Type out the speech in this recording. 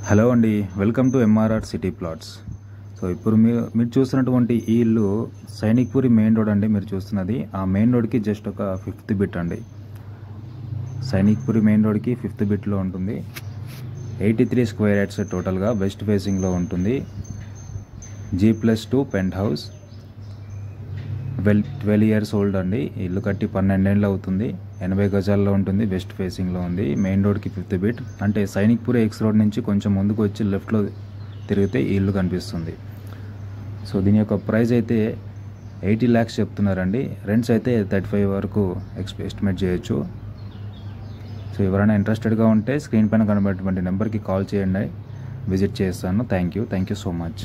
Hello అండి, welcome to MRR city plots. So ఇప్పుడు మీరు చూస్తున్నటువంటి ఈ ఇల్లు సైనిక్పురి మెయిన్ రోడ్ అండి. మీరు చూస్తున్నది ఆ మెయిన్ రోడ్కి జస్ట్ ఒక 5th బిట్ అండి. సైనిక్పురి మెయిన్ రోడ్కి 5th బిట్లో ఉంటుంది. 83 స్క్వేర్ యార్డ్స్ టోటల్గా వెస్ట్ ఫేసింగ్లో ఉంటుంది. G+2 pent house. 12 years old అండి. ఇల్లు కట్టి 12 ఏళ్ళు అవుతుంది. 80 గజాల్లో ఉంటుంది. వెస్ట్ ఫేసింగ్లో ఉంది. మెయిన్ రోడ్కి 5th బిట్ అంటే సైనిక్పురి ఎక్స్ రోడ్ నుంచి కొంచెం ముందుకు వచ్చి లెఫ్ట్లో తిరిగితే ఈ ఇల్లు కనిపిస్తుంది. సో దీని యొక్క ప్రైస్ అయితే 80 lakhs చెప్తున్నారండి. రెంట్స్ అయితే 35 వరకు ఎస్టిమేట్ చేయొచ్చు. సో ఎవరైనా ఇంట్రెస్టెడ్గా ఉంటే స్క్రీన్ పైన కనబడేటువంటి నెంబర్కి కాల్ చేయండి, విజిట్ చేస్తాను. Thank you so much.